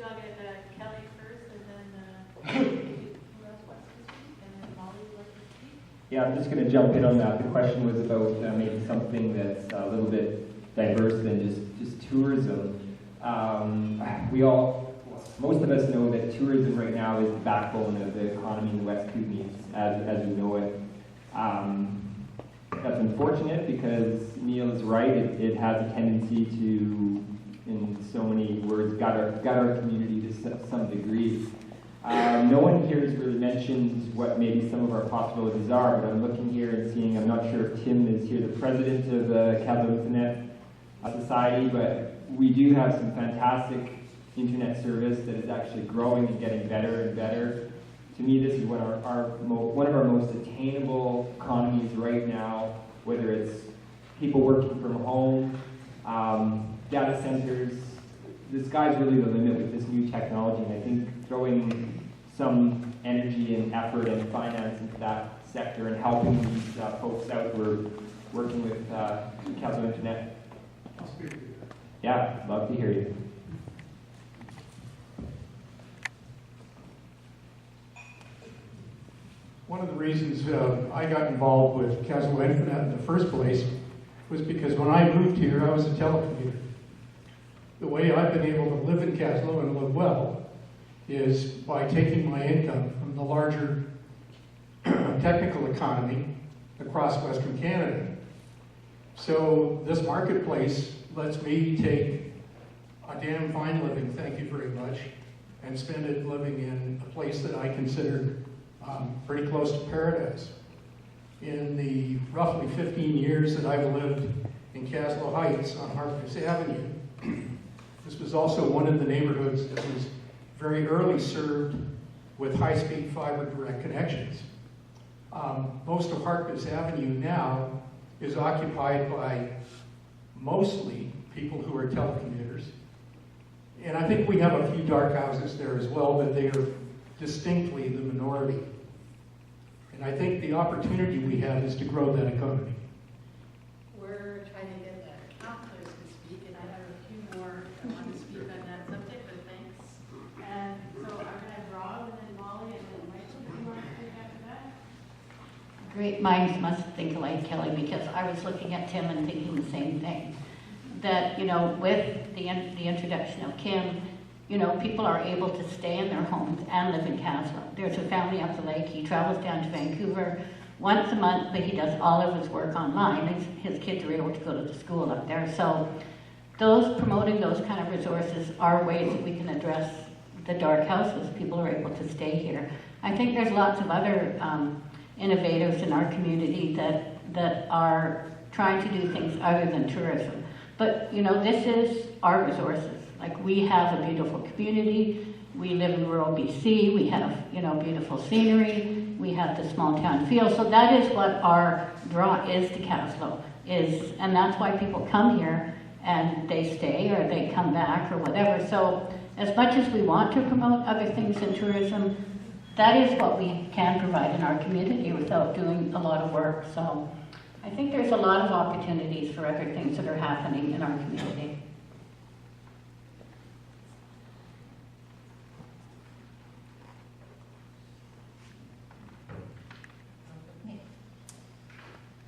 I'll get Kelly first, and then who else wants to speak, and then Molly would like to speak. Yeah, I'm just going to jump in on that. The question was about maybe something that's a little bit diverse than just tourism. Most of us know that tourism right now is the backbone of the economy in the West Kootenays as we know it. That's unfortunate because Neil is right. It has a tendency to, in so many words, gut our community to some degree. No one here has really mentioned what maybe some of our possibilities are, but I'm looking here and seeing, I'm not sure if Tim is here, the president of the Kaslo Internet Society, but we do have some fantastic internet service that is actually growing and getting better and better. To me, this is one of our most attainable economies right now, whether it's people working from home, data centers. The sky's really the limit with this new technology, and I think throwing some energy and effort and finance into that sector and helping these folks out. We're working with Kaslo Internet. I'll speak to you. Yeah, love to hear you. One of the reasons I got involved with Kaslo Internet in the first place was because when I moved here, I was a telecommuter. The way I've been able to live in Kaslo and live well is by taking my income from the larger technical economy across Western Canada. So this marketplace lets me take a damn fine living, thank you very much, and spend it living in a place that I consider pretty close to paradise. In the roughly 15 years that I've lived in Kaslo Heights on Harkness Avenue, this was also one of the neighborhoods that was very early served with high-speed fiber direct connections. Most of Harkness Avenue now is occupied by mostly people who are telecommuters. And I think we have a few dark houses there as well, but they are distinctly the minority. And I think the opportunity we have is to grow that economy. We're trying to get the counselors to speak, and I have a few more that want to speak on that subject, but thanks. And so I'm going to have Rob, and then Molly, and then Rachel. Do you want to speak after that? Great minds must think like Kelly, because I was looking at Tim and thinking the same thing. That, with the introduction of Kim, people are able to stay in their homes and live in Kaslo. There's a family up the lake. He travels down to Vancouver once a month, but he does all of his work online. His kids are able to go to the school up there. So promoting those kind of resources are ways that we can address the dark houses. People are able to stay here. I think there's lots of other innovators in our community that are trying to do things other than tourism. But, this is our resources. Like, we have a beautiful community. We live in rural BC. We have, beautiful scenery. We have the small town feel. So that is what our draw is to Kaslo, and that's why people come here and they stay or they come back or whatever. So as much as we want to promote other things in tourism, that is what we can provide in our community without doing a lot of work. So I think there's a lot of opportunities for other things that are happening in our community.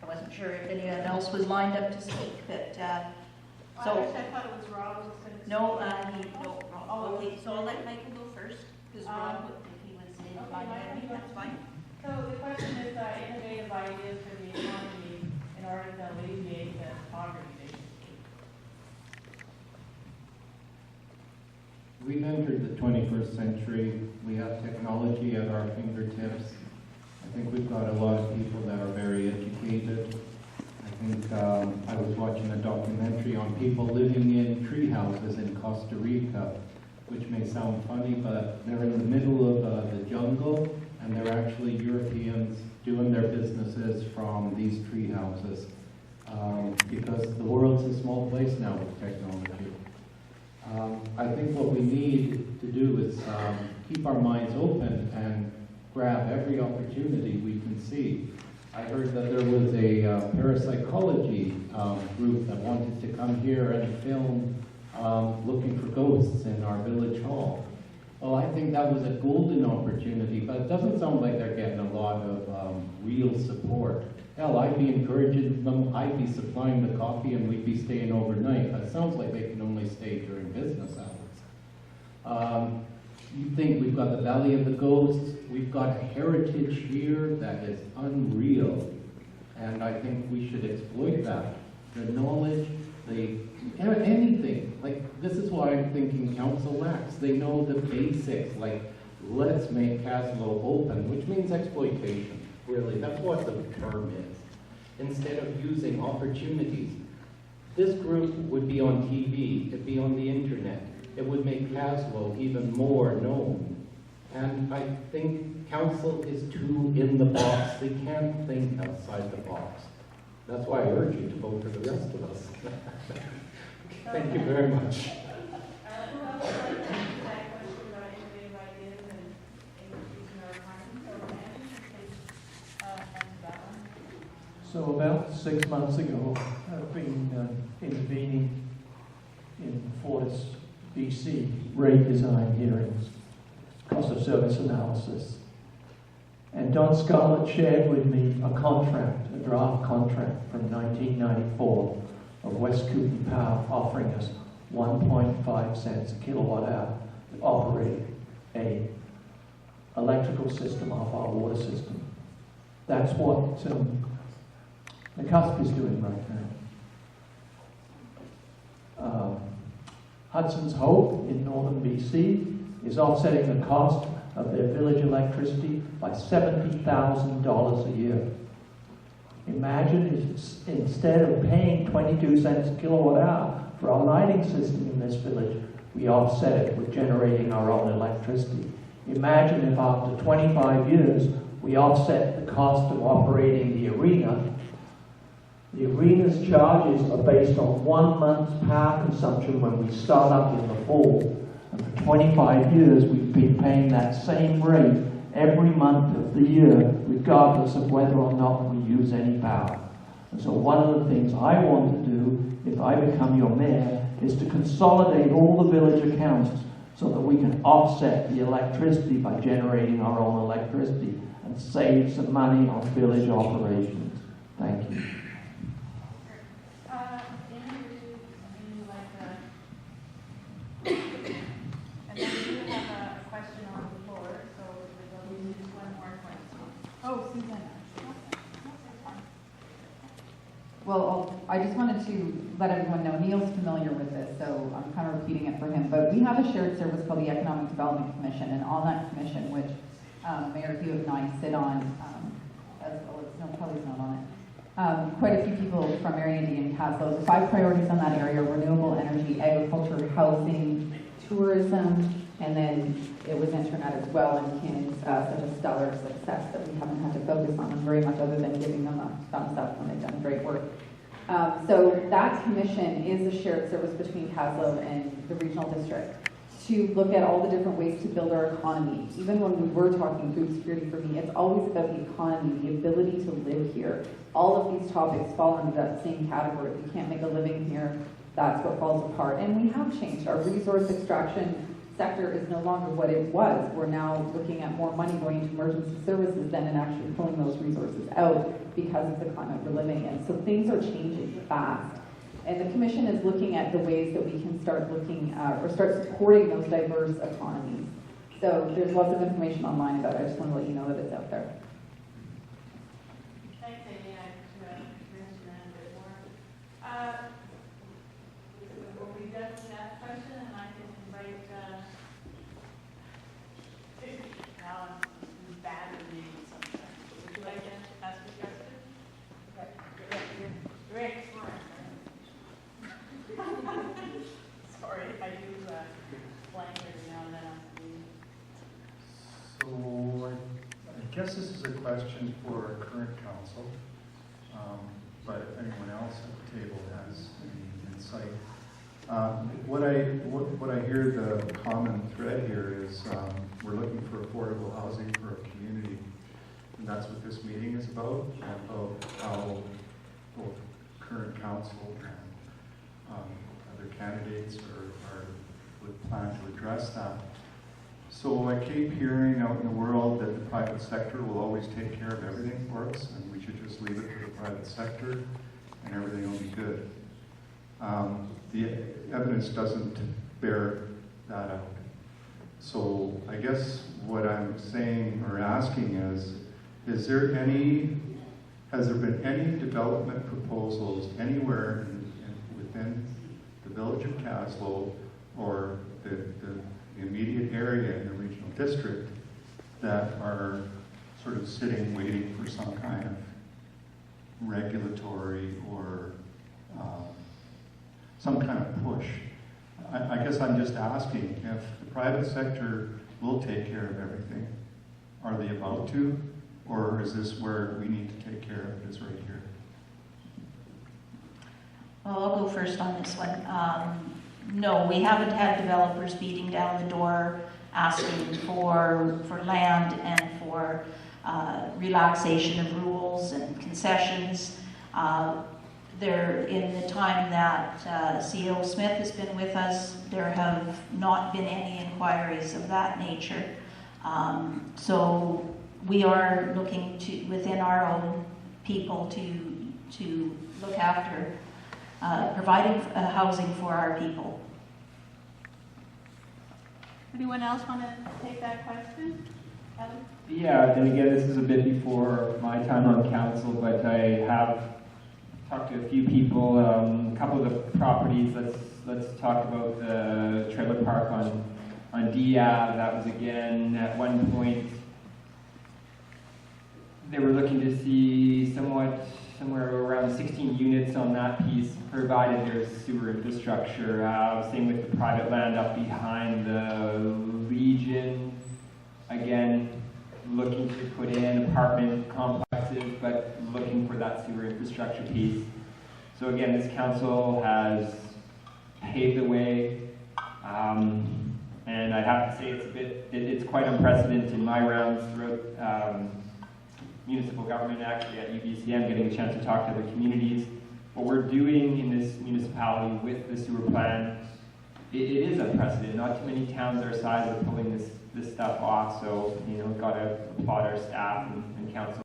I wasn't sure if anyone else was lined up to speak, but I thought it was Rob was going to speak. no, Rob. Okay, so I'll let Michael go first, because Rob, if he was in, that's fine. So the question is innovative ideas for the economy in order to alleviate the poverty, basically. We've entered the 21st century. We have technology at our fingertips. I think we've got a lot of people that are very educated. I think I was watching a documentary on people living in tree houses in Costa Rica, which may sound funny, but they're in the middle of the jungle, and they're actually Europeans doing their businesses from these tree houses, because the world's a small place now with technology. I think what we need to do is keep our minds open and grab every opportunity we can see. I heard that there was a parapsychology group that wanted to come here and film looking for ghosts in our village hall. Well, I think that was a golden opportunity, but it doesn't sound like they're getting a lot of real support. Hell, I'd be encouraging them, I'd be supplying the coffee and we'd be staying overnight. But it sounds like they can only stay during business hours. You think we've got the Valley of the Ghosts, we've got a heritage here that is unreal. And I think we should exploit that. The knowledge, anything. Like, this is why I'm thinking Council Acts. They know the basics, like, let's make Kaslo open, which means exploitation, really. That's what the term is. Instead of using opportunities. This group would be on TV, it'd be on the internet. It would make Kaslo even more known. And I think Council is too in the box. They can't think outside the box. That's why I urge you to vote for the rest of us. Thank you very much. Who else would like to answer that question about innovative ideas and increasing our economy? So, Andy, please answer that one. So about 6 months ago, I've been intervening in Fortis BC rate design hearings, cost of service analysis. And Don Scarlett shared with me a contract, a draft contract from 1994 of West Kootenai Power offering us 1.5 cents a kilowatt hour to operate a electrical system off our water system. That's what the cusp is doing right now. Hudson's Hope in northern BC is offsetting the cost of their village electricity by $70,000 a year. Imagine if instead of paying 22 cents a kilowatt hour for our lighting system in this village, we offset it with generating our own electricity. Imagine if after 25 years we offset the cost of operating the arena. The arena's charges are based on 1 month's power consumption when we start up in the fall. And for 25 years, we've been paying that same rate every month of the year, regardless of whether or not we use any power. And so one of the things I want to do, if I become your mayor, is to consolidate all the village accounts so that we can offset the electricity by generating our own electricity and save some money on village operations. Thank you. Well, I just wanted to let everyone know, Neil's familiar with this, so I'm kind of repeating it for him, but we have a shared service called the Economic Development Commission, and on that commission, which Mayor Hewitt and I sit on, as well as, no, Kelly's not on it, quite a few people from Area D and Kaslo. The 5 priorities on that area: renewable energy, agriculture, housing, tourism, and then it was internet as well, and Canon's such a stellar success that we haven't had to focus on them very much other than giving them a thumbs up when they've done great work. So that commission is a shared service between Kaslo and the regional district to look at all the different ways to build our economy. Even when we were talking food security, for me, it's always about the economy, the ability to live here. All of these topics fall into that same category. If you can't make a living here, that's what falls apart. And we have changed. Our resource extraction sector is no longer what it was. We're now looking at more money going into emergency services than in actually pulling those resources out because of the climate we're living in. So things are changing fast. And the commission is looking at the ways that we can start looking or start supporting those diverse economies. So there's lots of information online about it. I just want to let you know that it's out there. Thanks, Amy. I mentioned that a bit more. Will we done with that question? And I can invite, now I'm bad at naming something. Would you like to ask a question? Rick. Sorry, I do blank every now and then on screen. So I guess this is a question for our current council, but if anyone else at the table has any insight. What I hear the common thread here is we're looking for affordable housing for a community, and that's what this meeting is about how both current council and other candidates would plan to address that. So I keep hearing out in the world that the private sector will always take care of everything for us, and we should just leave it to the private sector, and everything will be good. The evidence doesn't bear that out. So I guess what I'm saying or asking is has there been any development proposals anywhere within the village of Kaslo or the immediate area in the regional district that are sort of sitting waiting for some kind of regulatory or some kind of push? I guess I'm just asking if the private sector will take care of everything. Are they about to? Or is this where we need to take care of it, is right here? Well, I'll go first on this one. No, we haven't had developers beating down the door asking for land and for relaxation of rules and concessions. In the time that CEO Smith has been with us, there have not been any inquiries of that nature. So we are looking to, within our own people, to look after providing housing for our people. Anyone else want to take that question? Ellen? Yeah, then again, this is a bit before my time on council, but I have talked to a few people, a couple of the properties. Let's talk about the trailer park on Dia. That was again, at one point, they were looking to see somewhere around 16 units on that piece, provided there's sewer infrastructure. Same with the private land up behind the Legion. Again, looking to put in apartment complexes, but looking for that sewer infrastructure piece. So again, this council has paved the way, and I have to say it's quite unprecedented in my rounds throughout municipal government, actually at UBCM, getting a chance to talk to other communities. What we're doing in this municipality with the sewer plan, it is unprecedented. Not too many towns our size are pulling this stuff off, so got to applaud our staff and council